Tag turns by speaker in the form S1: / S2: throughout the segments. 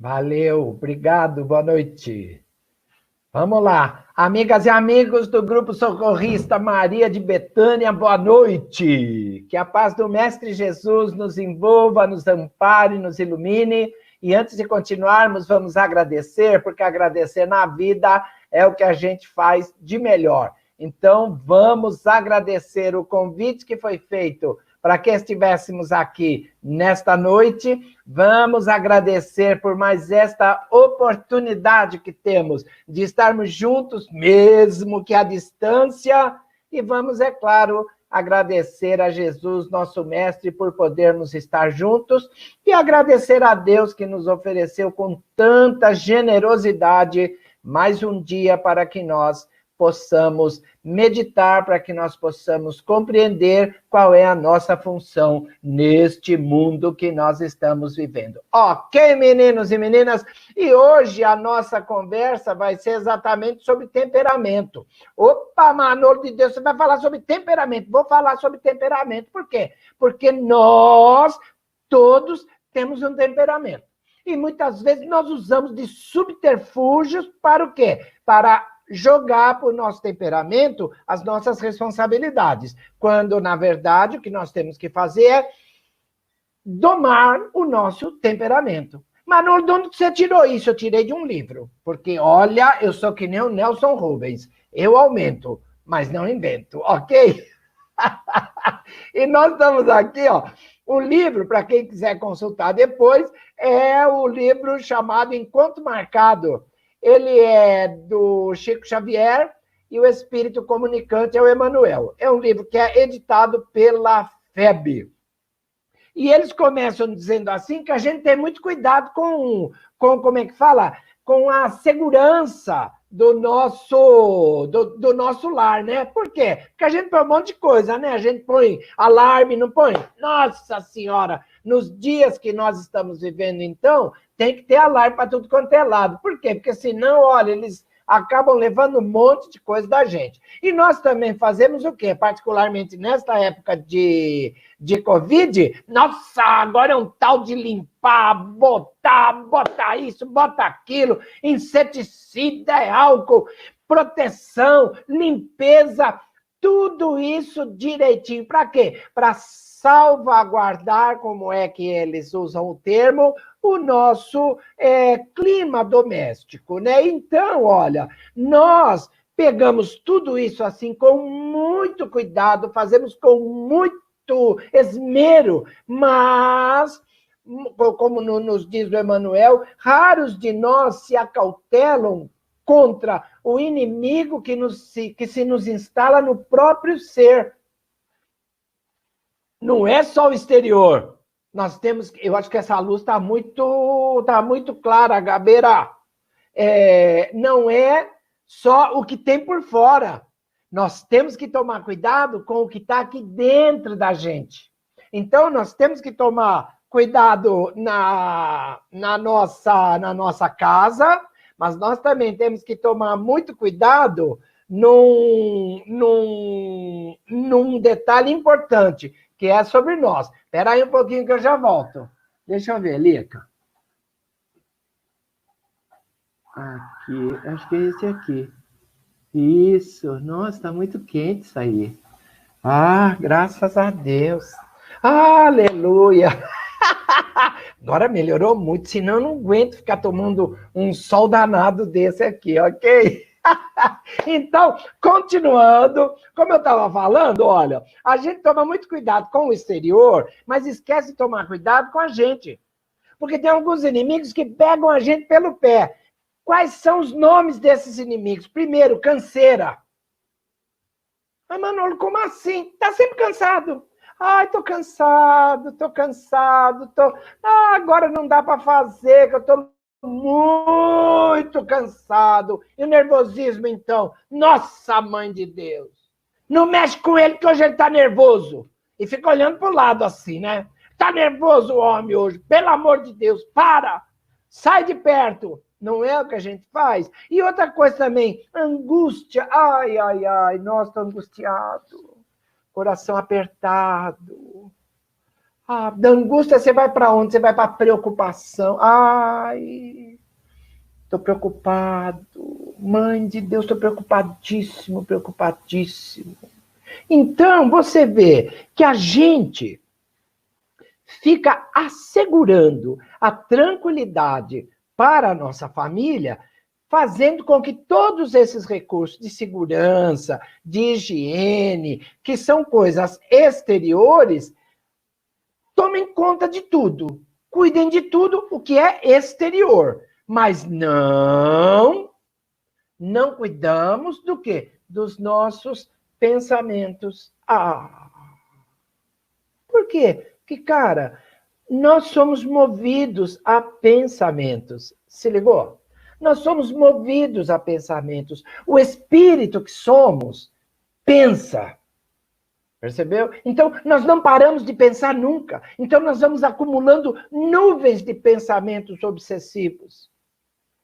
S1: Valeu, obrigado, boa noite. Vamos lá. Amigas e amigos do Grupo Socorrista Maria de Betânia, boa noite. Que a paz do Mestre Jesus nos envolva, nos ampare, nos ilumine. E antes de continuarmos, vamos agradecer, porque agradecer na vida é o que a gente faz de melhor. Então, vamos agradecer o convite que foi feito para que estivéssemos aqui nesta noite. Vamos agradecer por mais esta oportunidade que temos de estarmos juntos, mesmo que à distância. E vamos, é claro, agradecer a Jesus, nosso Mestre, por podermos estar juntos e agradecer a Deus que nos ofereceu com tanta generosidade mais um dia para que nós possamos meditar, para que nós possamos compreender qual é a nossa função neste mundo que nós estamos vivendo. Ok, meninos e meninas? E hoje a nossa conversa vai ser exatamente sobre temperamento. Opa, Manolo de Deus, você vai falar sobre temperamento. Vou falar sobre temperamento. Por quê? Porque nós todos temos um temperamento. E muitas vezes nós usamos de subterfúgios para o quê? Para jogar para o nosso temperamento as nossas responsabilidades, quando, na verdade, o que nós temos que fazer é domar o nosso temperamento. Manolo, de onde você tirou isso? Eu tirei de um livro, porque, olha, eu sou que nem o Nelson Rubens, eu aumento, mas não invento, ok? E nós estamos aqui, ó, o livro, para quem quiser consultar depois, é o livro chamado Encontro Marcado. Ele é do Chico Xavier e o Espírito Comunicante é o Emmanuel. É um livro que é editado pela FEB. E eles começam dizendo assim que a gente tem muito cuidado com como é que fala? Com a segurança do nosso lar, né? Por quê? Porque a gente põe um monte de coisa, né? A gente põe alarme, não põe? Nossa Senhora! Nos dias que nós estamos vivendo, então, tem que ter alarme para tudo quanto é lado. Por quê? Porque senão, olha, eles acabam levando um monte de coisa da gente. E nós também fazemos o quê? Particularmente nesta época de Covid, nossa, agora é um tal de limpar, botar isso, botar aquilo, inseticida, é álcool, proteção, limpeza, tudo isso direitinho. Para quê? Para salvaguardar, como é que eles usam o termo, o nosso clima doméstico, né? Então, olha, nós pegamos tudo isso assim com muito cuidado, fazemos com muito esmero, mas, como nos diz o Emmanuel, raros de nós se acautelam contra o inimigo que se nos instala no próprio ser. Não é só o exterior. Nós temos, eu acho que essa luz está muito clara, Gabeira. Não é só o que tem por fora. Nós temos que tomar cuidado com o que está aqui dentro da gente. Então, nós temos que tomar cuidado na nossa casa, mas nós também temos que tomar muito cuidado num detalhe importante, que é sobre nós. Espera aí um pouquinho que eu já volto. Deixa eu ver, Lica. Aqui, acho que é esse aqui. Isso, nossa, está muito quente isso aí. Ah, graças a Deus. Aleluia. Agora melhorou muito, senão eu não aguento ficar tomando um sol danado desse aqui, ok? Então, continuando, como eu estava falando, olha, a gente toma muito cuidado com o exterior, mas esquece de tomar cuidado com a gente. Porque tem alguns inimigos que pegam a gente pelo pé. Quais são os nomes desses inimigos? Primeiro, canseira. Ah, Manolo, como assim? Tá sempre cansado. Ai, tô cansado. Agora não dá para fazer, que eu tô muito cansado. E o nervosismo, então? Nossa, mãe de Deus. Não mexe com ele, que hoje ele tá nervoso. E fica olhando pro lado assim, né? Tá nervoso o homem hoje. Pelo amor de Deus, para! Sai de perto. Não é o que a gente faz? E outra coisa também, angústia. Nós estamos angustiados. Coração apertado. Da angústia você vai para onde? Você vai para a preocupação. Ai, estou preocupado. Mãe de Deus, estou preocupadíssimo, preocupadíssimo. Então, você vê que a gente fica assegurando a tranquilidade para a nossa família, fazendo com que todos esses recursos de segurança, de higiene, que são coisas exteriores, tomem conta de tudo, cuidem de tudo o que é exterior, mas não cuidamos do quê? Dos nossos pensamentos. Por quê? Porque, cara, nós somos movidos a pensamentos. Se ligou? Nós somos movidos a pensamentos. O espírito que somos pensa. Percebeu? Então, nós não paramos de pensar nunca. Então, nós vamos acumulando nuvens de pensamentos obsessivos.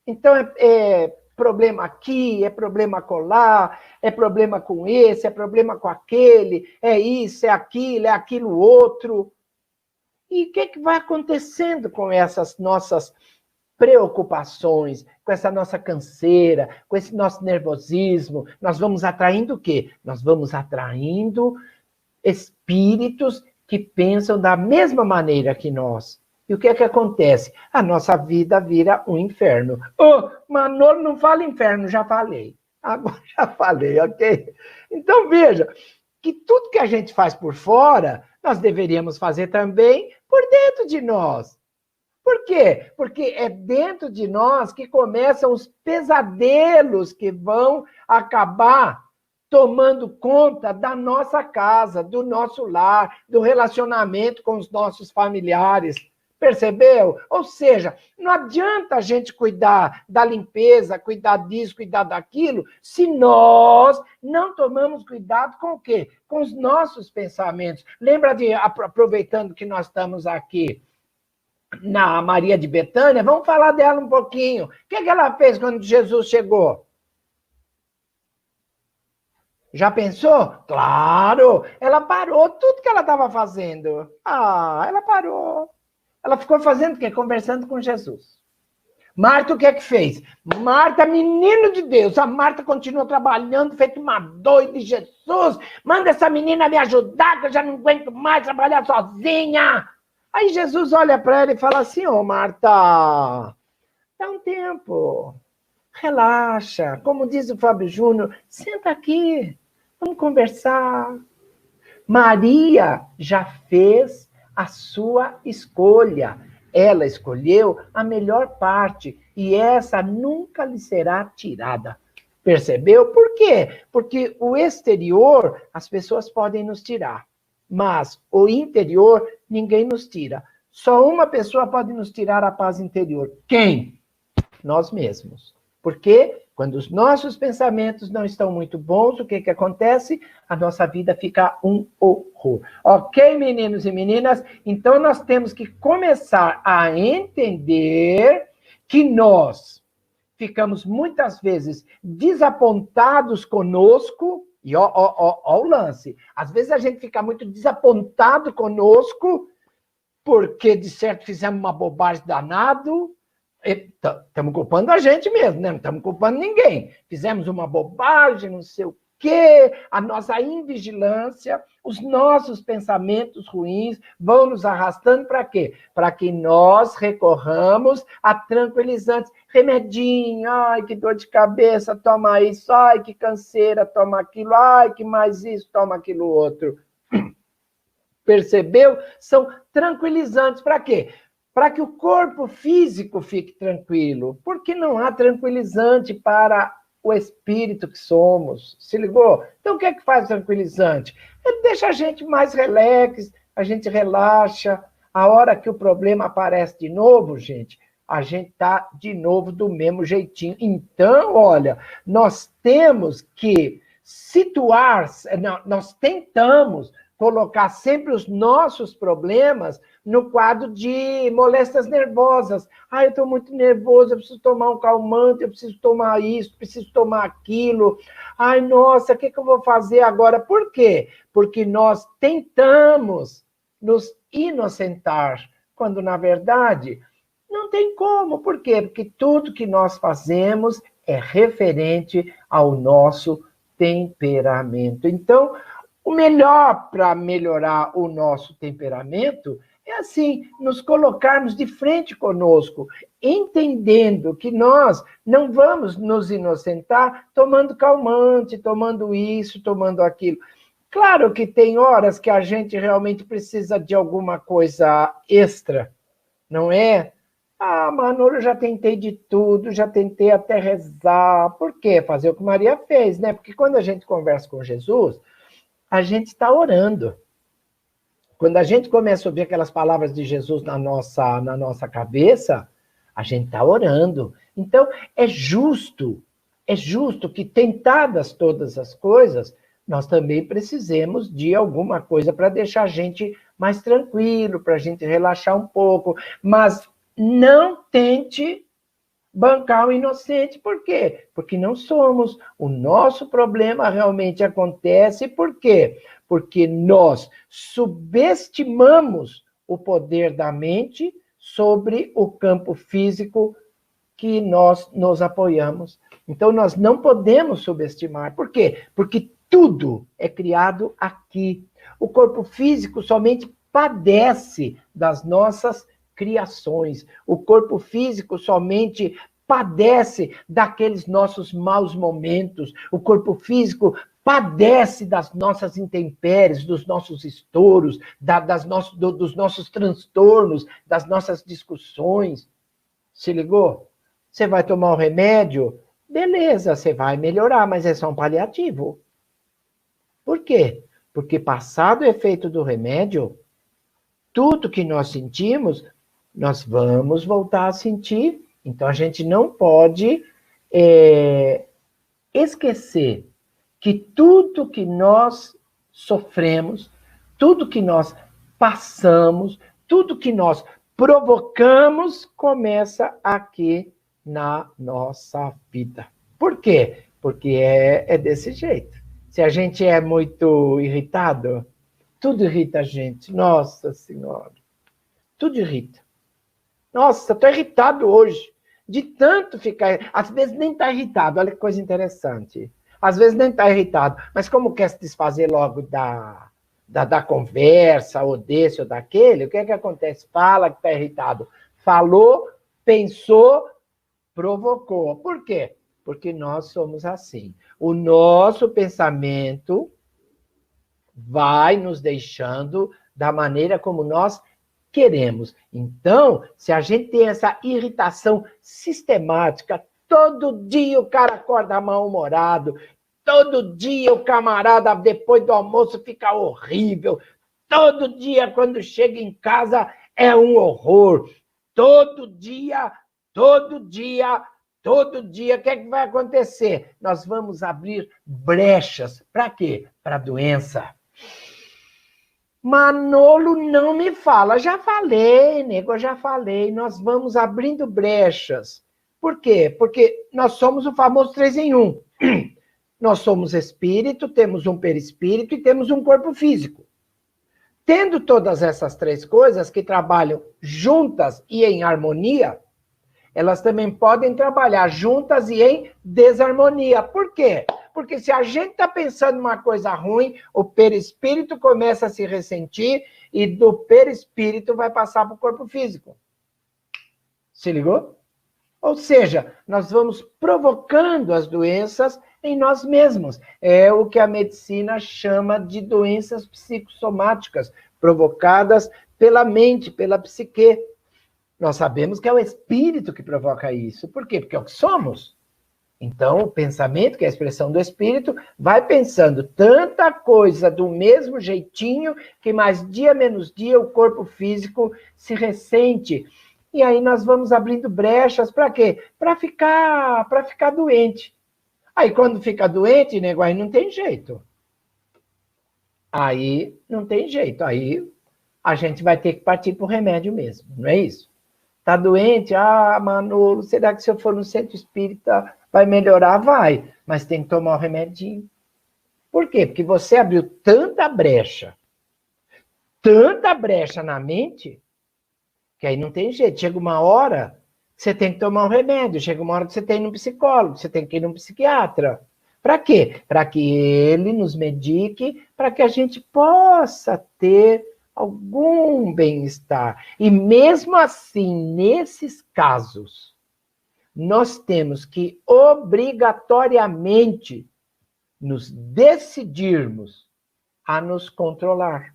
S1: Então, é problema aqui, é problema acolá, é problema com esse, é problema com aquele, é isso, é aquilo outro. E o que vai acontecendo com essas nossas preocupações, com essa nossa canseira, com esse nosso nervosismo? Nós vamos atraindo o quê? Nós vamos atraindo espíritos que pensam da mesma maneira que nós. E o que é que acontece? A nossa vida vira um inferno. Manolo, não fala inferno, já falei. Agora já falei, ok? Então, veja, que tudo que a gente faz por fora, nós deveríamos fazer também por dentro de nós. Por quê? Porque é dentro de nós que começam os pesadelos que vão acabar tomando conta da nossa casa, do nosso lar, do relacionamento com os nossos familiares. Percebeu? Ou seja, não adianta a gente cuidar da limpeza, cuidar disso, cuidar daquilo, se nós não tomamos cuidado com o quê? Com os nossos pensamentos. Lembra de, aproveitando que nós estamos aqui na Maria de Betânia, vamos falar dela um pouquinho. O que ela fez quando Jesus chegou? Já pensou? Claro! Ela parou tudo que ela estava fazendo. Ela parou. Ela ficou fazendo o quê? Conversando com Jesus. Marta, o que é que fez? Marta, menino de Deus. A Marta continua trabalhando, feito uma doida de Jesus. Manda essa menina me ajudar, que eu já não aguento mais trabalhar sozinha. Aí Jesus olha para ela e fala assim, Marta, dá um tempo. Relaxa. Como diz o Fábio Júnior, senta aqui. Vamos conversar. Maria já fez a sua escolha. Ela escolheu a melhor parte e essa nunca lhe será tirada. Percebeu? Por quê? Porque o exterior as pessoas podem nos tirar, mas o interior ninguém nos tira. Só uma pessoa pode nos tirar a paz interior. Quem? Nós mesmos. Porque quando os nossos pensamentos não estão muito bons, o que acontece? A nossa vida fica um horror. Ok, meninos e meninas? Então, nós temos que começar a entender que nós ficamos muitas vezes desapontados conosco. E ó o lance. Às vezes a gente fica muito desapontado conosco porque, de certo, fizemos uma bobagem danado. Estamos culpando a gente mesmo, né? Não estamos culpando ninguém. Fizemos uma bobagem, não sei o quê, a nossa invigilância, os nossos pensamentos ruins vão nos arrastando para quê? Para que nós recorramos a tranquilizantes. Remedinho, ai, que dor de cabeça, toma isso, ai, que canseira, toma aquilo, ai, que mais isso, toma aquilo outro. Percebeu? São tranquilizantes para quê? Para que o corpo físico fique tranquilo, porque não há tranquilizante para o espírito que somos. Se ligou? Então, o que é que faz o tranquilizante? Ele deixa a gente mais relax, a gente relaxa. A hora que o problema aparece de novo, gente, a gente está de novo do mesmo jeitinho. Então, olha, nós temos que situar, nós tentamos colocar sempre os nossos problemas no quadro de moléstias nervosas. Eu estou muito nervoso, eu preciso tomar um calmante, eu preciso tomar isso, preciso tomar aquilo. Nossa, o que eu vou fazer agora? Por quê? Porque nós tentamos nos inocentar, quando, na verdade, não tem como. Por quê? Porque tudo que nós fazemos é referente ao nosso temperamento. Então, o melhor para melhorar o nosso temperamento é assim, nos colocarmos de frente conosco, entendendo que nós não vamos nos inocentar tomando calmante, tomando isso, tomando aquilo. Claro que tem horas que a gente realmente precisa de alguma coisa extra, não é? Ah, Manolo, eu já tentei de tudo, já tentei até rezar. Por quê? Fazer o que Maria fez, né? Porque quando a gente conversa com Jesus, a gente está orando. Quando a gente começa a ouvir aquelas palavras de Jesus na nossa cabeça, a gente está orando. Então, é justo que, tentadas todas as coisas, nós também precisemos de alguma coisa para deixar a gente mais tranquilo, para a gente relaxar um pouco. Mas não tente bancar o inocente. Por quê? Porque não somos. O nosso problema realmente acontece. Por quê? Porque nós subestimamos o poder da mente sobre o campo físico que nós nos apoiamos. Então, nós não podemos subestimar. Por quê? Porque tudo é criado aqui. O corpo físico somente padece das nossas criações. O corpo físico somente padece daqueles nossos maus momentos. O corpo físico padece das nossas intempéries, dos nossos estouros, dos nossos transtornos, das nossas discussões. Se ligou? Você vai tomar um remédio? Beleza, você vai melhorar, mas é só um paliativo. Por quê? Porque passado o efeito do remédio, tudo que nós sentimos, nós vamos voltar a sentir. Então, a gente não pode esquecer que tudo que nós sofremos, tudo que nós passamos, tudo que nós provocamos, começa aqui na nossa vida. Por quê? Porque é desse jeito. Se a gente é muito irritado, tudo irrita a gente. Nossa Senhora. Tudo irrita. Nossa, estou irritado hoje. De tanto ficar... Às vezes nem está irritado. Olha que coisa interessante. Às vezes nem está irritado. Mas como quer se desfazer logo da conversa, ou desse ou daquele, o que é que acontece? Fala que está irritado. Falou, pensou, provocou. Por quê? Porque nós somos assim. O nosso pensamento vai nos deixando da maneira como nós queremos. Então, se a gente tem essa irritação sistemática, todo dia o cara acorda mal-humorado, todo dia o camarada, depois do almoço, fica horrível, todo dia, quando chega em casa, é um horror, todo dia, o que é que vai acontecer? Nós vamos abrir brechas. Para quê? Para a doença. Manolo, não me fala. Já falei, nego, já falei. Nós vamos abrindo brechas. Por quê? Porque nós somos o famoso 3 em 1. Nós somos espírito, temos um perispírito e temos um corpo físico. Tendo todas essas três coisas que trabalham juntas e em harmonia, elas também podem trabalhar juntas e em desarmonia. Por quê? Porque se a gente está pensando uma coisa ruim, o perispírito começa a se ressentir e do perispírito vai passar para o corpo físico. Se ligou? Ou seja, nós vamos provocando as doenças em nós mesmos. É o que a medicina chama de doenças psicossomáticas, provocadas pela mente, pela psique. Nós sabemos que é o espírito que provoca isso. Por quê? Porque é o que somos. Então, o pensamento, que é a expressão do espírito, vai pensando tanta coisa do mesmo jeitinho que mais dia menos dia o corpo físico se ressente. E aí nós vamos abrindo brechas para quê? Para ficar doente. Aí quando fica doente, nego, aí não tem jeito. Aí não tem jeito. Aí a gente vai ter que partir para o remédio mesmo, não é isso? Tá doente? Ah, Manolo, será que se eu for no centro espírita vai melhorar? Vai, mas tem que tomar o remedinho. Por quê? Porque você abriu tanta brecha tanta brecha na mente, que aí não tem jeito. Chega uma hora que você tem que tomar um remédio, chega uma hora que você tem que ir num psicólogo, você tem que ir num psiquiatra. Para quê? Para que ele nos medique, para que a gente possa ter algum bem-estar. E mesmo assim, nesses casos, nós temos que obrigatoriamente nos decidirmos a nos controlar.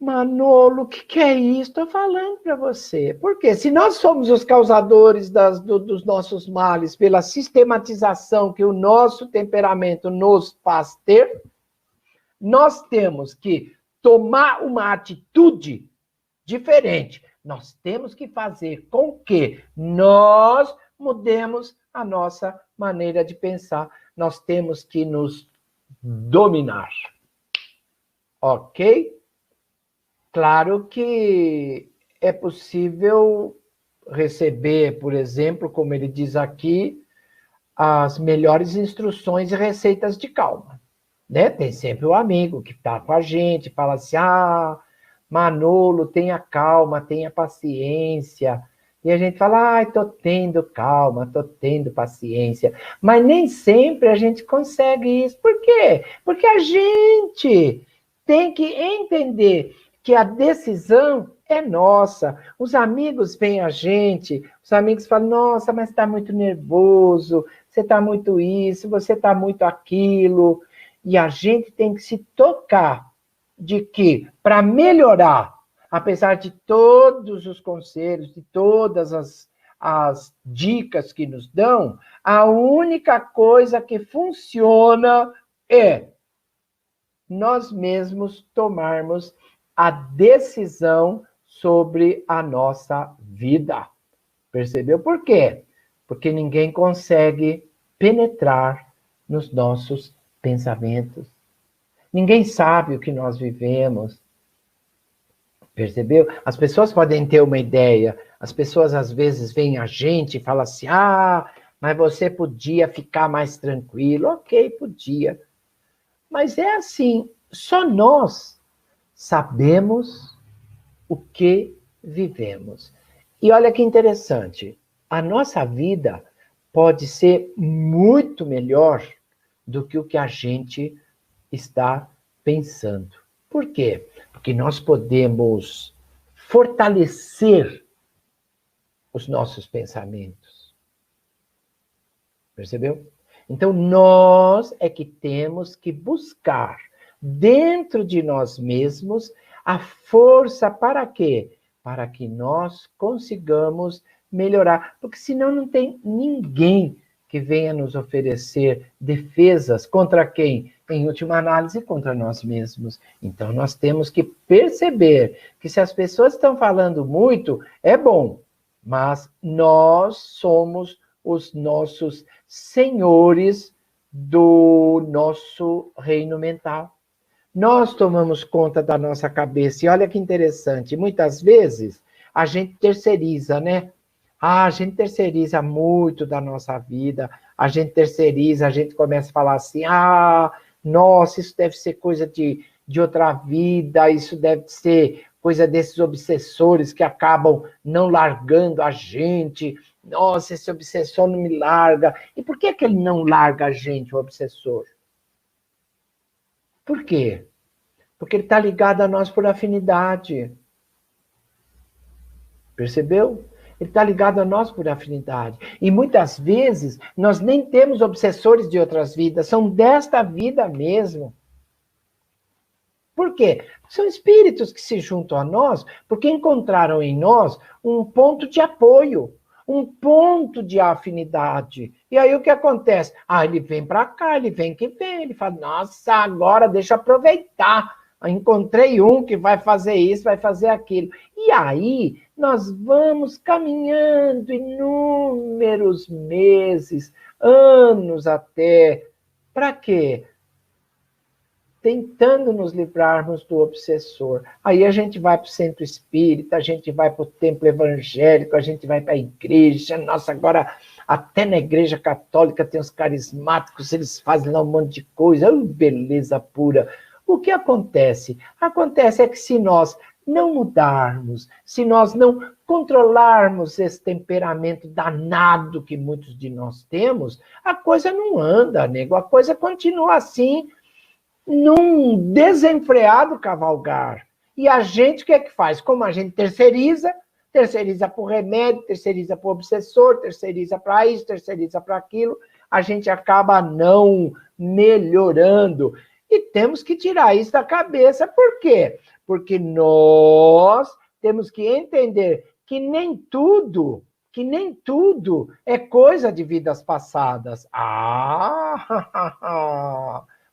S1: Manolo, o que é isso? Estou falando para você. Porque se nós somos os causadores dos nossos males pela sistematização que o nosso temperamento nos faz ter, nós temos que tomar uma atitude diferente. Nós temos que fazer com que nós mudemos a nossa maneira de pensar. Nós temos que nos dominar. Ok? Claro que é possível receber, por exemplo, como ele diz aqui, as melhores instruções e receitas de calma, né? Tem sempre o amigo que está com a gente, fala assim, Manolo, tenha calma, tenha paciência. E a gente fala, estou tendo calma, estou tendo paciência. Mas nem sempre a gente consegue isso. Por quê? Porque a gente tem que entender que a decisão é nossa. Os amigos veem a gente, os amigos falam, nossa, mas está muito nervoso, você está muito isso, você está muito aquilo. E a gente tem que se tocar de que, para melhorar, apesar de todos os conselhos, de todas as dicas que nos dão, a única coisa que funciona é nós mesmos tomarmos a decisão sobre a nossa vida. Percebeu por quê? Porque ninguém consegue penetrar nos nossos pensamentos. Ninguém sabe o que nós vivemos. Percebeu? As pessoas podem ter uma ideia. As pessoas às vezes veem a gente e falam assim, mas você podia ficar mais tranquilo. Ok, podia. Mas é assim, só nós sabemos o que vivemos. E olha que interessante, a nossa vida pode ser muito melhor do que o que a gente está pensando. Por quê? Porque nós podemos fortalecer os nossos pensamentos. Percebeu? Então, nós é que temos que buscar dentro de nós mesmos a força para quê? Para que nós consigamos melhorar. Porque senão não tem ninguém que venha nos oferecer defesas contra quem? Em última análise, contra nós mesmos. Então, nós temos que perceber que se as pessoas estão falando muito, é bom, mas nós somos os nossos senhores do nosso reino mental. Nós tomamos conta da nossa cabeça. E olha que interessante, muitas vezes a gente terceiriza, né? A gente terceiriza muito da nossa vida, a gente terceiriza, a gente começa a falar assim, nossa, isso deve ser coisa de outra vida, isso deve ser coisa desses obsessores que acabam não largando a gente. Nossa, esse obsessor não me larga. E por que ele não larga a gente, o obsessor? Por quê? Porque ele está ligado a nós por afinidade. Percebeu? Ele está ligado a nós por afinidade. E muitas vezes nós nem temos obsessores de outras vidas, são desta vida mesmo. Por quê? São espíritos que se juntam a nós porque encontraram em nós um ponto de apoio, um ponto de afinidade. E aí o que acontece? Ele vem para cá, ele vem que vem, ele fala, nossa, agora deixa eu aproveitar. Encontrei um que vai fazer isso, vai fazer aquilo. E aí nós vamos caminhando inúmeros meses, anos até. Para quê? Tentando nos livrarmos do obsessor. Aí a gente vai para o centro espírita, a gente vai para o templo evangélico, a gente vai para a igreja. Nossa, agora até na igreja católica tem os carismáticos, eles fazem lá um monte de coisa. Beleza pura. O que acontece? Acontece é que se nós não mudarmos, se nós não controlarmos esse temperamento danado que muitos de nós temos, a coisa não anda, nego. A coisa continua assim, num desenfreado cavalgar. E a gente, o que é que faz? Como a gente terceiriza para o remédio, terceiriza para o obsessor, terceiriza para isso, terceiriza para aquilo, a gente acaba não melhorando. E temos que tirar isso da cabeça. Por quê? Porque nós temos que entender que nem tudo é coisa de vidas passadas.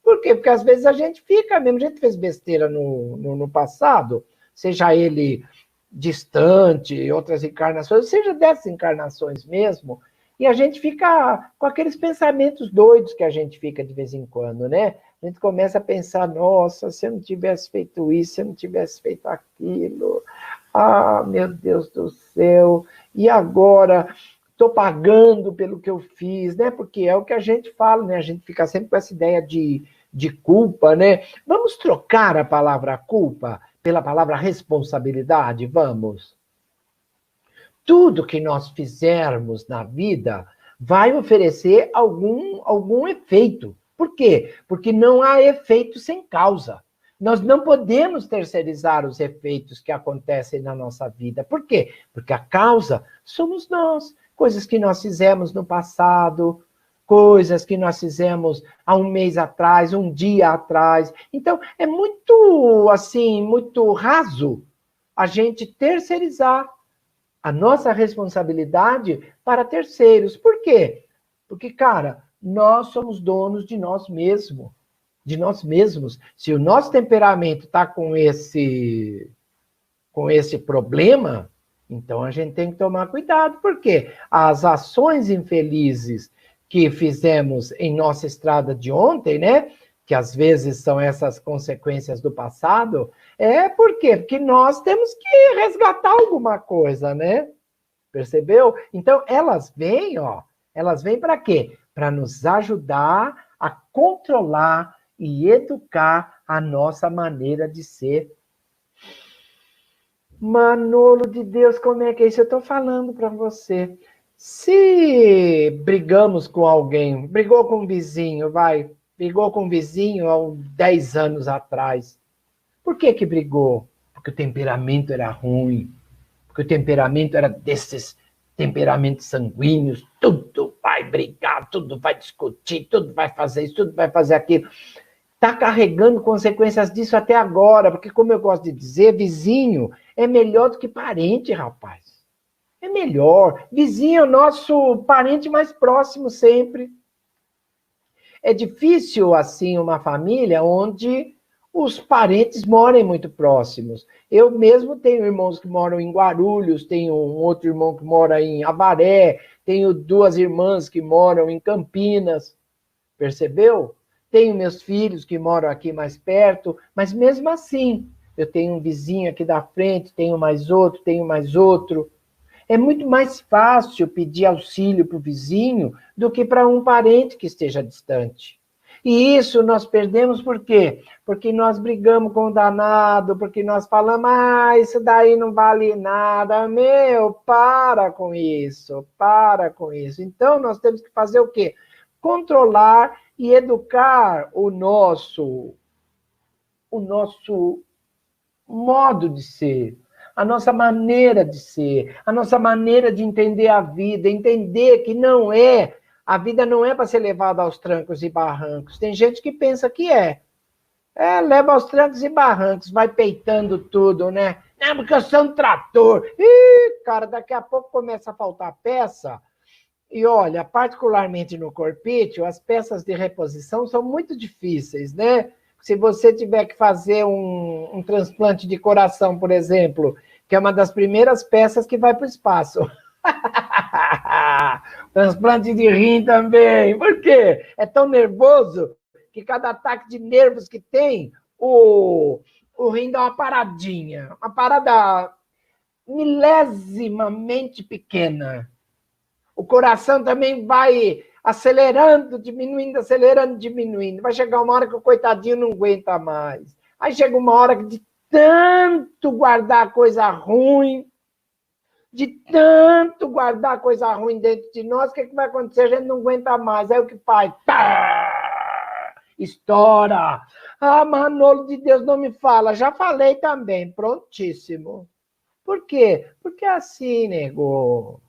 S1: Por quê? Porque às vezes a gente fica mesmo, a gente fez besteira no passado, seja ele distante, outras encarnações, seja dessas encarnações mesmo, e a gente fica com aqueles pensamentos doidos que a gente fica de vez em quando, né? A gente começa a pensar, nossa, se eu não tivesse feito isso, se eu não tivesse feito aquilo, meu Deus do céu, e agora estou pagando pelo que eu fiz, né? Porque é o que a gente fala, né? A gente fica sempre com essa ideia de culpa, né? Vamos trocar a palavra culpa pela palavra responsabilidade? Vamos. Tudo que nós fizermos na vida vai oferecer algum efeito. Por quê? Porque não há efeito sem causa. Nós não podemos terceirizar os efeitos que acontecem na nossa vida. Por quê? Porque a causa somos nós. Coisas que nós fizemos no passado, coisas que nós fizemos há um mês atrás, um dia atrás. Então, é muito, assim, muito raso a gente terceirizar a nossa responsabilidade para terceiros. Por quê? Porque, cara, nós somos donos de nós mesmos. De nós mesmos. Se o nosso temperamento está com esse problema, então a gente tem que tomar cuidado. Por quê? As ações infelizes que fizemos em nossa estrada de ontem, né? Que às vezes são essas consequências do passado, por quê? Porque nós temos que resgatar alguma coisa, né? Percebeu? Então, elas vêm para quê? Para nos ajudar a controlar e educar a nossa maneira de ser. Manolo de Deus, como é que é isso? Eu estou falando para você. Se brigamos com alguém, brigou com um vizinho, brigou com um vizinho há 10 anos atrás. Por que brigou? Porque o temperamento era ruim, porque o temperamento era desses temperamentos sanguíneos, tudo vai brigar, tudo vai discutir, tudo vai fazer isso, tudo vai fazer aquilo. Está carregando consequências disso até agora, porque, como eu gosto de dizer, vizinho é melhor do que parente, rapaz. É melhor. Vizinho é o nosso parente mais próximo sempre. É difícil, assim, uma família onde os parentes morem muito próximos. Eu mesmo tenho irmãos que moram em Guarulhos, tenho um outro irmão que mora em Avaré, tenho 2 irmãs que moram em Campinas. Percebeu? Tenho meus filhos que moram aqui mais perto, mas mesmo assim, eu tenho um vizinho aqui da frente, tenho mais outro. É muito mais fácil pedir auxílio para o vizinho do que para um parente que esteja distante. E isso nós perdemos por quê? Porque nós brigamos com o danado, porque nós falamos, isso daí não vale nada. Meu, para com isso, para com isso. Então, nós temos que fazer o quê? Controlar e educar o nosso modo de ser, a nossa maneira de ser, a nossa maneira de entender a vida, entender que a vida não é para ser levada aos trancos e barrancos. Tem gente que pensa que leva aos trancos e barrancos, vai peitando tudo, né? Não, porque eu sou um trator. Ih, cara, daqui a pouco começa a faltar peça. E olha, particularmente no corpício, as peças de reposição são muito difíceis, né? Se você tiver que fazer um transplante de coração, por exemplo, que é uma das primeiras peças que vai para o espaço. Transplante de rim também. Por quê? É tão nervoso que cada ataque de nervos que tem, o rim dá uma paradinha. Uma parada milésimamente pequena. O coração também vai acelerando, diminuindo, acelerando, diminuindo. Vai chegar uma hora que o coitadinho não aguenta mais. Aí chega uma hora que de tanto guardar coisa ruim, de tanto guardar coisa ruim dentro de nós, o que vai acontecer? A gente não aguenta mais. Aí o que faz? Pá! Estoura! Ah, Manolo de Deus, não me fala. Já falei também, prontíssimo. Por quê? Porque assim, nego,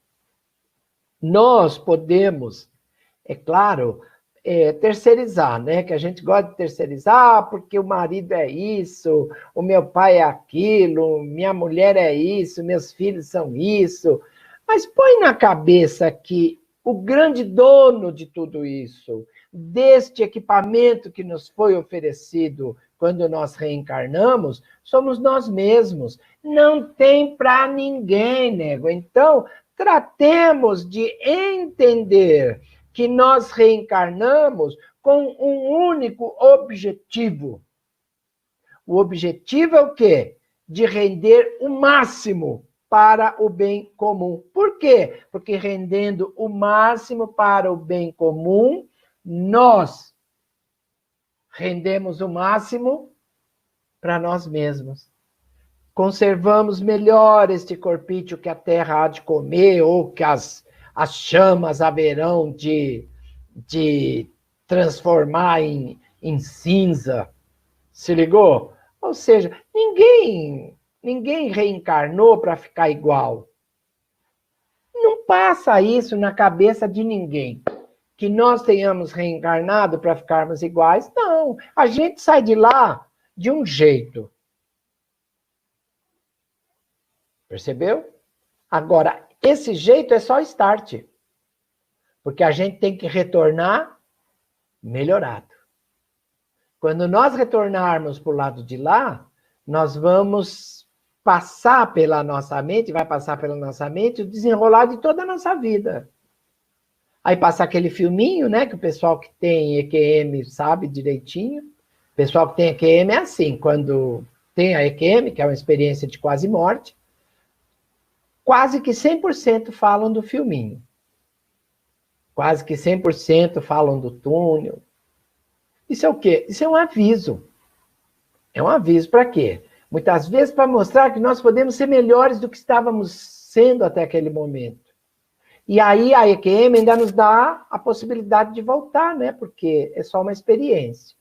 S1: nós podemos, é claro, terceirizar, né? Que a gente gosta de terceirizar porque o marido é isso, o meu pai é aquilo, minha mulher é isso, meus filhos são isso. Mas põe na cabeça que o grande dono de tudo isso, deste equipamento que nos foi oferecido quando nós reencarnamos, somos nós mesmos. Não tem para ninguém, nego. Então, tratemos de entender que nós reencarnamos com um único objetivo. O objetivo é o quê? De render o máximo para o bem comum. Por quê? Porque rendendo o máximo para o bem comum, nós rendemos o máximo para nós mesmos. Conservamos melhor este corpício que a terra há de comer, ou que as chamas haverão de transformar em cinza. Se ligou? Ou seja, ninguém reencarnou para ficar igual. Não passa isso na cabeça de ninguém. Que nós tenhamos reencarnado para ficarmos iguais. Não, a gente sai de lá de um jeito. Percebeu? Agora, esse jeito é só start. Porque a gente tem que retornar melhorado. Quando nós retornarmos para o lado de lá, nós vamos passar pela nossa mente, vai passar pela nossa mente o desenrolar de toda a nossa vida. Aí passa aquele filminho, né, que o pessoal que tem EQM sabe direitinho. O pessoal que tem EQM é assim, quando tem a EQM, que é uma experiência de quase morte, quase que 100% falam do filminho. Quase que 100% falam do túnel. Isso é o quê? Isso é um aviso. É um aviso para quê? Muitas vezes para mostrar que nós podemos ser melhores do que estávamos sendo até aquele momento. E aí a EQM ainda nos dá a possibilidade de voltar, né? Porque é só uma experiência.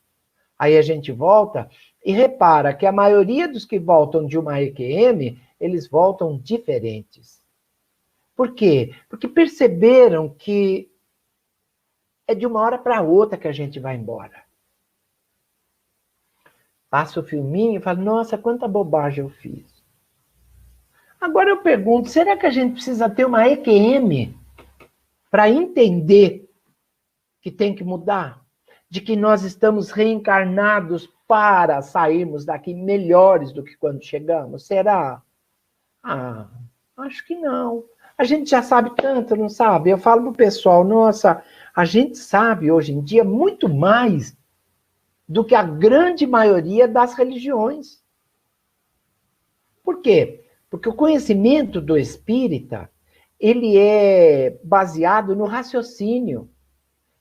S1: Aí a gente volta e repara que a maioria dos que voltam de uma EQM, eles voltam diferentes. Por quê? Porque perceberam que é de uma hora para outra que a gente vai embora. Passa o filminho e fala, nossa, quanta bobagem eu fiz. Agora eu pergunto, será que a gente precisa ter uma EQM para entender que tem que mudar? De que nós estamos reencarnados para sairmos daqui melhores do que quando chegamos? Será? Ah, acho que não. A gente já sabe tanto, não sabe? Eu falo pro pessoal, nossa, a gente sabe hoje em dia muito mais do que a grande maioria das religiões. Por quê? Porque o conhecimento do espírita, ele é baseado no raciocínio.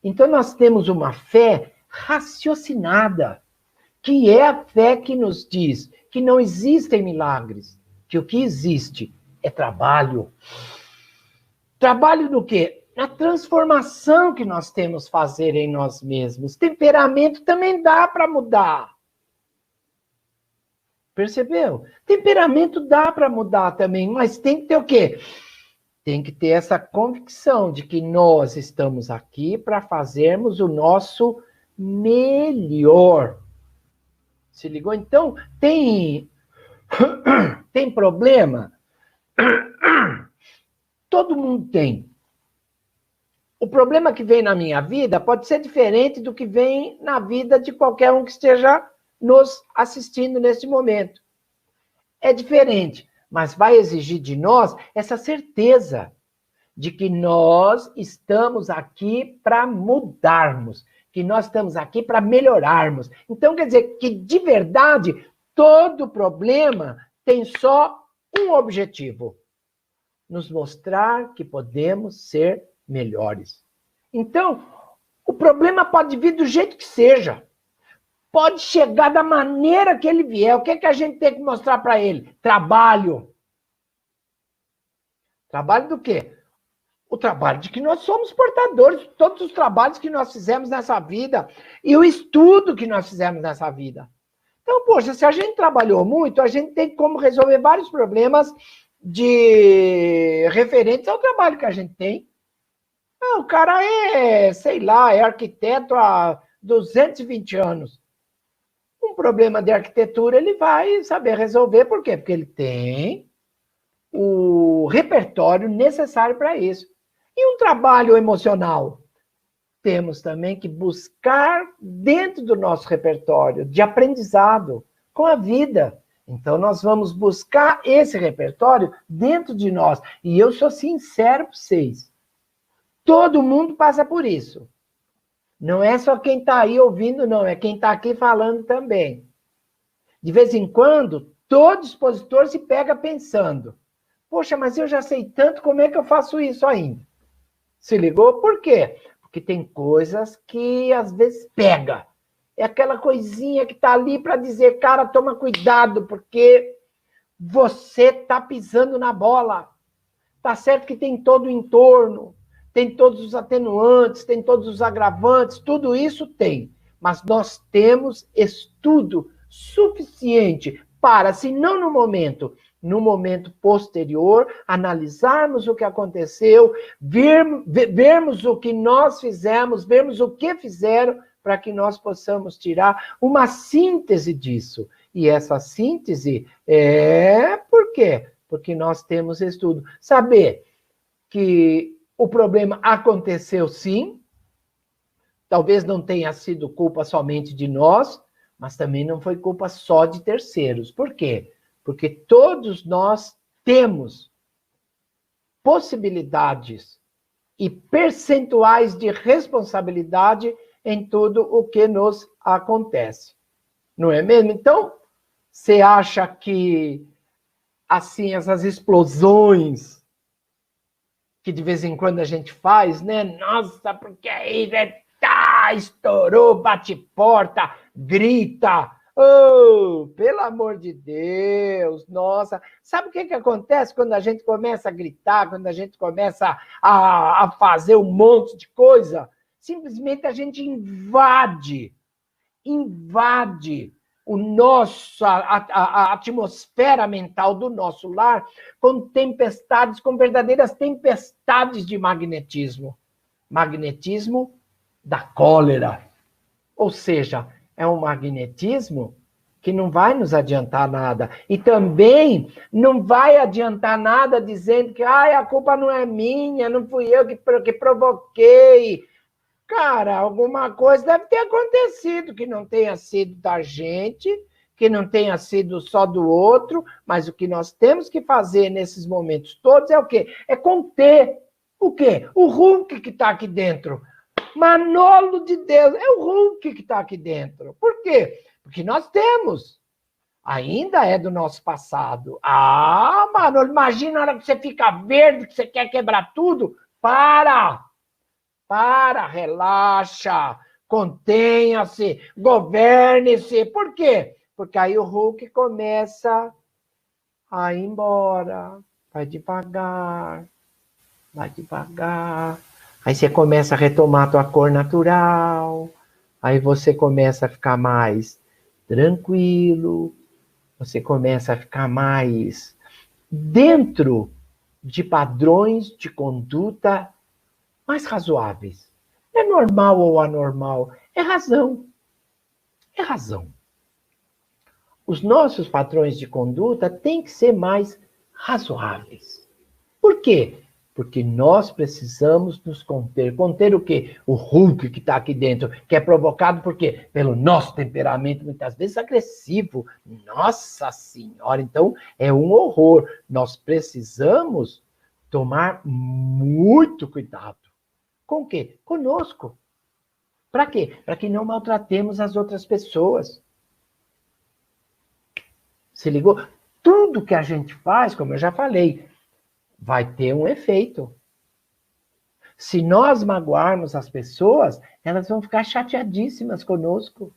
S1: Então nós temos uma fé raciocinada, que é a fé que nos diz que não existem milagres, que o que existe é trabalho. Trabalho no quê? Na transformação que nós temos fazer em nós mesmos. Temperamento também dá para mudar. Percebeu? Temperamento dá para mudar também, mas tem que ter o quê? Tem que ter essa convicção de que nós estamos aqui para fazermos o nosso melhor. Se ligou? Então, tem problema? Todo mundo tem. O problema que vem na minha vida pode ser diferente do que vem na vida de qualquer um que esteja nos assistindo neste momento. É diferente, mas vai exigir de nós essa certeza de que nós estamos aqui para mudarmos, que nós estamos aqui para melhorarmos. Então, quer dizer que, de verdade, todo problema tem só um objetivo: nos mostrar que podemos ser melhores. Então, o problema pode vir do jeito que seja. Pode chegar da maneira que ele vier. O que é que a gente tem que mostrar para ele? Trabalho. Trabalho do quê? O trabalho de que nós somos portadores de todos os trabalhos que nós fizemos nessa vida e o estudo que nós fizemos nessa vida. Então, poxa, se a gente trabalhou muito, a gente tem como resolver vários problemas de referentes ao trabalho que a gente tem. Ah, o cara é, sei lá, é arquiteto há 220 anos. Um problema de arquitetura ele vai saber resolver, por quê? Porque ele tem o repertório necessário para isso. E um trabalho emocional? Temos também que buscar dentro do nosso repertório de aprendizado com a vida. Então, nós vamos buscar esse repertório dentro de nós. E eu sou sincero para vocês. Todo mundo passa por isso. Não é só quem está aí ouvindo, não. É quem está aqui falando também. De vez em quando, todo expositor se pega pensando: poxa, mas eu já sei tanto, como é que eu faço isso ainda? Se ligou? Por quê? Porque tem coisas que às vezes pega. É aquela coisinha que está ali para dizer, cara, toma cuidado, porque você está pisando na bola. Tá certo que tem todo o entorno, tem todos os atenuantes, tem todos os agravantes, tudo isso tem. Mas nós temos estudo suficiente para, se não no momento posterior, analisarmos o que aconteceu, vermos o que nós fizemos, vermos o que fizeram, para que nós possamos tirar uma síntese disso. E essa síntese é por quê? Porque nós temos estudo. Saber que o problema aconteceu sim, talvez não tenha sido culpa somente de nós, mas também não foi culpa só de terceiros. Por quê? Porque todos nós temos possibilidades e percentuais de responsabilidade em tudo o que nos acontece. Não é mesmo? Então, você acha que, assim, essas explosões que de vez em quando a gente faz, né? Nossa, porque aí estourou, bate porta, grita. Oh, pelo amor de Deus, nossa. Sabe o que acontece quando a gente começa a gritar, quando a gente começa a fazer um monte de coisa? Simplesmente a gente invade a atmosfera mental do nosso lar com tempestades, com verdadeiras tempestades de magnetismo. Magnetismo da cólera. Ou seja, é um magnetismo que não vai nos adiantar nada. E também não vai adiantar nada dizendo que a culpa não é minha, não fui eu que provoquei. Cara, alguma coisa deve ter acontecido que não tenha sido da gente, que não tenha sido só do outro, mas o que nós temos que fazer nesses momentos todos é o quê? É conter o quê? O Hulk que está aqui dentro. Manolo de Deus, é o Hulk que está aqui dentro. Por quê? Porque nós temos. Ainda é do nosso passado. Ah, Manolo, imagina a hora que você fica verde, que você quer quebrar tudo. Para, relaxa, contenha-se, governe-se. Por quê? Porque aí o Hulk começa a ir embora. Vai devagar, vai devagar. Aí você começa a retomar a tua cor natural. Aí você começa a ficar mais tranquilo. Você começa a ficar mais dentro de padrões de conduta mais razoáveis. Não é normal ou anormal, é razão. É razão. Os nossos padrões de conduta têm que ser mais razoáveis. Por quê? Porque nós precisamos nos conter. Conter o quê? O Hulk que está aqui dentro, que é provocado por quê? Pelo nosso temperamento, muitas vezes agressivo. Nossa Senhora, então é um horror. Nós precisamos tomar muito cuidado. Com o quê? Conosco. Para quê? Para que não maltratemos as outras pessoas. Se ligou? Tudo que a gente faz, como eu já falei, vai ter um efeito. Se nós magoarmos as pessoas, elas vão ficar chateadíssimas conosco.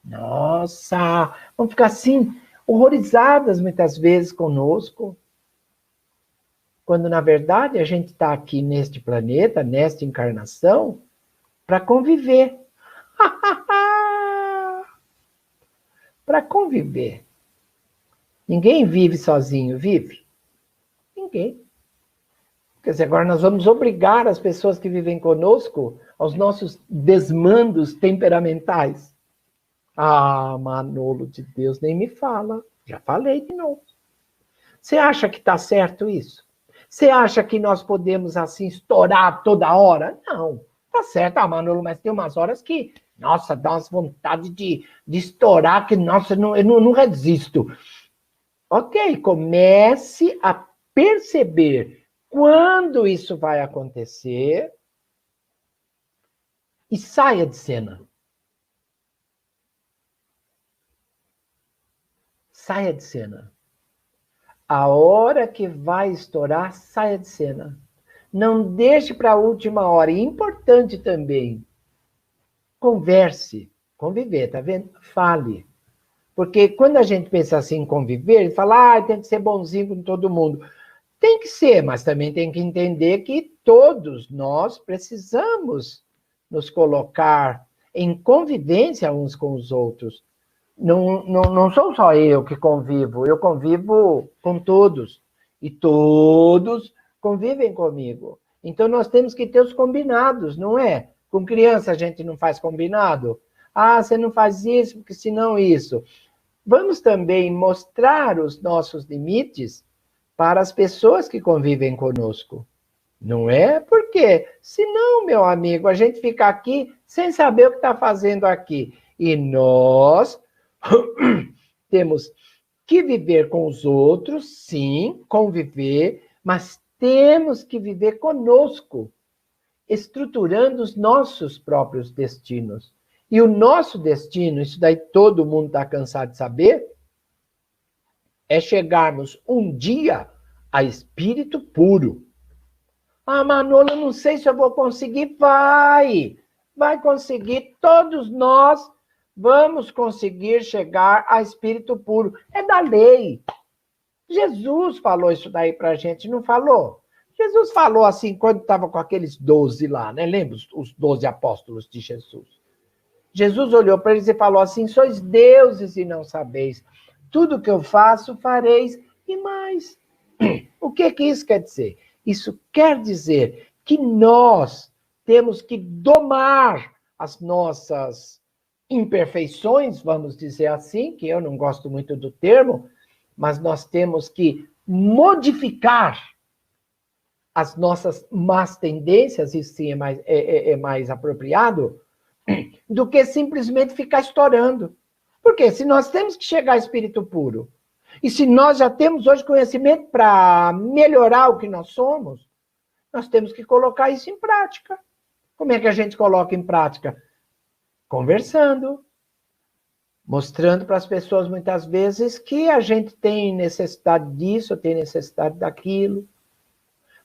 S1: Nossa, vão ficar assim, horrorizadas muitas vezes conosco. Quando, na verdade, a gente está aqui neste planeta, nesta encarnação, para conviver. Para conviver. Ninguém vive sozinho, vive? Ninguém. Quer dizer, agora nós vamos obrigar as pessoas que vivem conosco aos nossos desmandos temperamentais. Ah, Manolo de Deus, nem me fala. Já falei de novo. Você acha que está certo isso? Você acha que nós podemos, assim, estourar toda hora? Não. Tá certo, Manolo, mas tem umas horas que, nossa, dá umas vontade de estourar, que, nossa, eu não resisto. Ok, comece a perceber quando isso vai acontecer e saia de cena. Saia de cena. A hora que vai estourar, saia de cena. Não deixe para a última hora. E importante também, converse, conviver, tá vendo? Fale. Porque quando a gente pensa assim em conviver, fala, tem que ser bonzinho com todo mundo. Tem que ser, mas também tem que entender que todos nós precisamos nos colocar em convivência uns com os outros. Não sou só eu que convivo, eu convivo com todos. E todos convivem comigo. Então nós temos que ter os combinados, não é? Com criança a gente não faz combinado. Ah, você não faz isso, porque senão isso. Vamos também mostrar os nossos limites para as pessoas que convivem conosco. Não é? Porque, senão, meu amigo, a gente fica aqui sem saber o que está fazendo aqui. E nós temos que viver com os outros, sim, conviver, mas temos que viver conosco, estruturando os nossos próprios destinos. E o nosso destino, isso daí todo mundo está cansado de saber, é chegarmos um dia a espírito puro. Ah, Manolo, eu não sei se eu vou conseguir. Vai conseguir. Todos nós vamos conseguir chegar a espírito puro. É da lei. Jesus falou isso daí pra gente, não falou? Jesus falou assim, quando estava com aqueles 12 lá, né? Lembra os 12 apóstolos de Jesus? Jesus olhou para eles e falou assim, sois deuses e não sabeis. Tudo que eu faço, fareis e mais. O que isso quer dizer? Isso quer dizer que nós temos que domar as nossas imperfeições, vamos dizer assim, que eu não gosto muito do termo, mas nós temos que modificar as nossas más tendências, isso sim é mais apropriado, do que simplesmente ficar estourando. Porque se nós temos que chegar a espírito puro, e se nós já temos hoje conhecimento para melhorar o que nós somos, nós temos que colocar isso em prática. Como é que a gente coloca em prática? Conversando, mostrando para as pessoas muitas vezes que a gente tem necessidade disso, tem necessidade daquilo.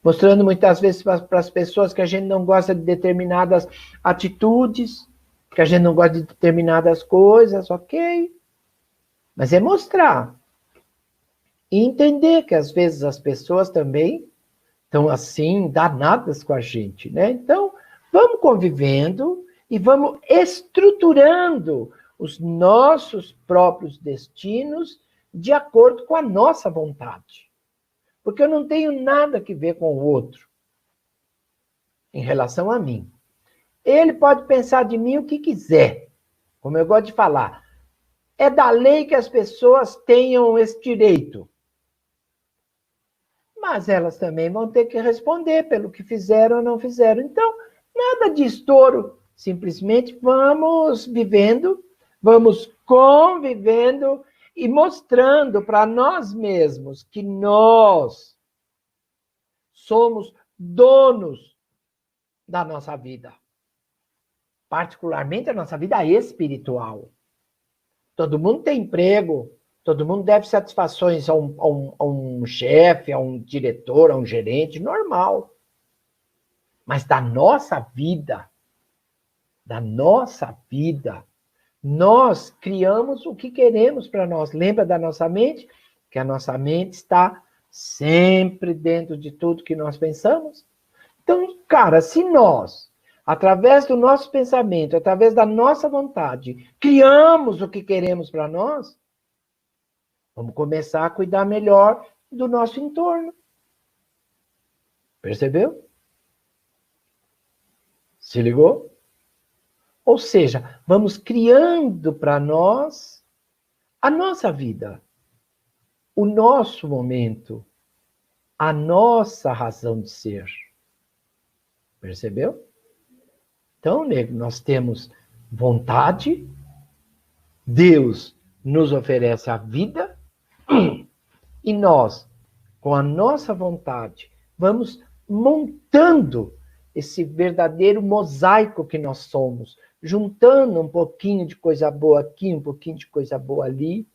S1: Mostrando muitas vezes para as pessoas que a gente não gosta de determinadas atitudes, que a gente não gosta de determinadas coisas, ok? Mas é mostrar. E entender que às vezes as pessoas também estão assim, danadas com a gente, né? Então, vamos convivendo e vamos estruturando os nossos próprios destinos de acordo com a nossa vontade. Porque eu não tenho nada que ver com o outro em relação a mim. Ele pode pensar de mim o que quiser, como eu gosto de falar. É da lei que as pessoas tenham esse direito. Mas elas também vão ter que responder pelo que fizeram ou não fizeram. Então, nada de estouro. Simplesmente vamos vivendo, vamos convivendo e mostrando para nós mesmos que nós somos donos da nossa vida. Particularmente a nossa vida espiritual. Todo mundo tem emprego, todo mundo deve satisfações a um chefe, a um diretor, a um gerente, normal. Mas da nossa vida, nós criamos o que queremos para nós. Lembra da nossa mente? Que a nossa mente está sempre dentro de tudo que nós pensamos. Então, cara, se nós, através do nosso pensamento, através da nossa vontade, criamos o que queremos para nós, vamos começar a cuidar melhor do nosso entorno. Percebeu? Se ligou? Ou seja, vamos criando para nós a nossa vida, o nosso momento, a nossa razão de ser. Percebeu? Então, nego, nós temos vontade, Deus nos oferece a vida, e nós, com a nossa vontade, vamos montando esse verdadeiro mosaico que nós somos, juntando um pouquinho de coisa boa aqui, um pouquinho de coisa boa ali,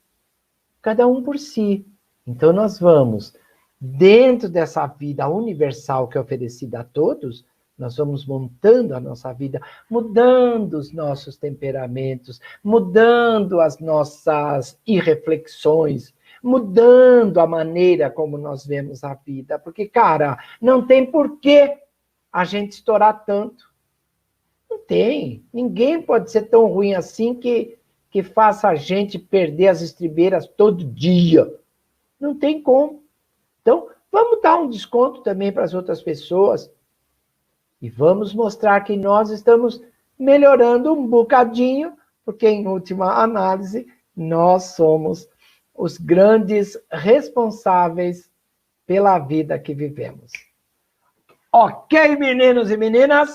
S1: cada um por si. Então nós vamos, dentro dessa vida universal que é oferecida a todos, nós vamos montando a nossa vida, mudando os nossos temperamentos, mudando as nossas irreflexões, mudando a maneira como nós vemos a vida. Porque, cara, não tem porquê a gente estourar tanto. Não tem. Ninguém pode ser tão ruim assim que faça a gente perder as estribeiras todo dia. Não tem como. Então, vamos dar um desconto também para as outras pessoas. E vamos mostrar que nós estamos melhorando um bocadinho, porque, em última análise, nós somos os grandes responsáveis pela vida que vivemos. Ok, meninos e meninas?